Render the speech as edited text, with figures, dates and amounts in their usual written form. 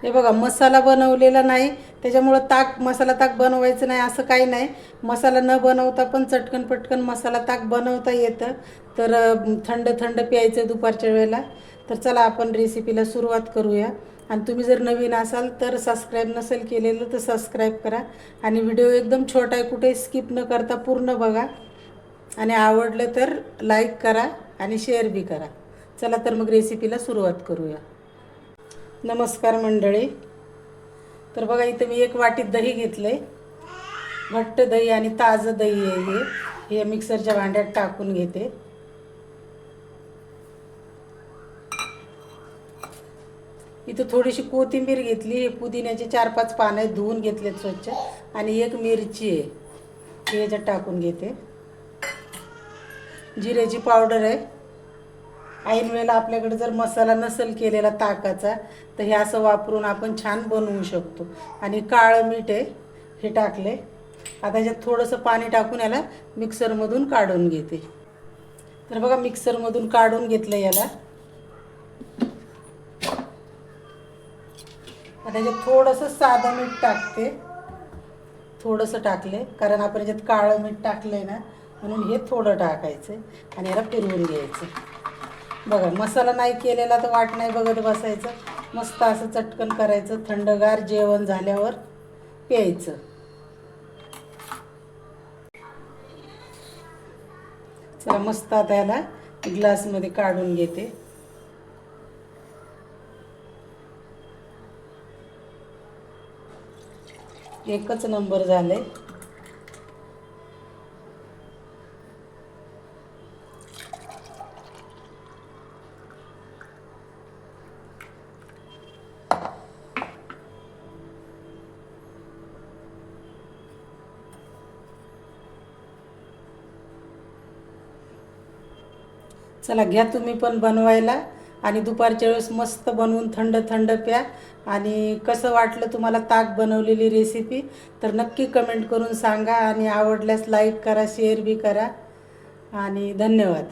हे बघा, मसाला बनवलेला नाही त्याच्यामुळं मसाला ताक बनवायचं नाही असं काही नाही. मसाला न बनवता पण चटकन पटकन मसाला ताक बनवता येतं. तर थंड थंड प्यायचं दुपारच्या वेळेला. तर चला आपण रेसिपीला सुरुवात करूया. आणि तुम्ही जर नवीन असाल तर सबस्क्राईब नसेल केलेलं तर सबस्क्राईब करा. आणि व्हिडिओ एकदम छोटा आहे, कुठे स्किप न करता पूर्ण बघा. आणि आवडलं तर लाईक करा आणि शेअर बी करा. चला तर मग रेसिपीला सुरुवात करूया. नमस्कार मंडळी. तर बघा, इथे मी 1 वाटी दही घेतलं आहे. घट्ट दही आणि ताजं दही आहे हे मिक्सरच्या भांड्यात टाकून घेते. इथं थोडीशी कोथिंबीर घेतली. हे पुदिन्याचे 4-5 पाने धुवून घेतलेत स्वच्छ. आणि 1 मिरची आहे, हे याच्यात टाकून घेते. जिऱ्याची पावडर आहे. ऐन वेळेला आपल्याकडे जर मसाला नसेल केलेला ताकाचा तर हे असं वापरून आपण छान बनवू शकतो. आणि काळं मीठ आहे, हे टाकले. आता याच्यात थोडंसं पाणी टाकून याला मिक्सरमधून काढून घेते. तर बघा, मिक्सरमधून काढून घेतलं याला. आता याच्यात थोडंसं साधं मीठ टाकते. थोडंसं टाकले कारण आपण याच्यात काळं मीठ टाकलं आहे ना, म्हणून हे थोडं टाकायचं आणि याला फिरवून घ्यायचं. बघा, मसाला नाही केलेला तर वाट नाही बघत बसायचं. मस्त असं चटकन करायचं. थंडगार जेवण झाल्यावर प्यायचं. चला, मस्त आता याला ग्लासमध्ये काढून घेते. एकच नंबर झाले. चला, घ्या तुम्ही पण बनवायला. आणि दुपारच्या वेळेस मस्त बनवून थंड थंड प्या. आणि कसं वाटलं तुम्हाला ताक बनवलेली रेसिपी तर नक्की कमेंट करून सांगा. आणि आवडल्यास लाईक करा, शेअर बी करा. आणि धन्यवाद.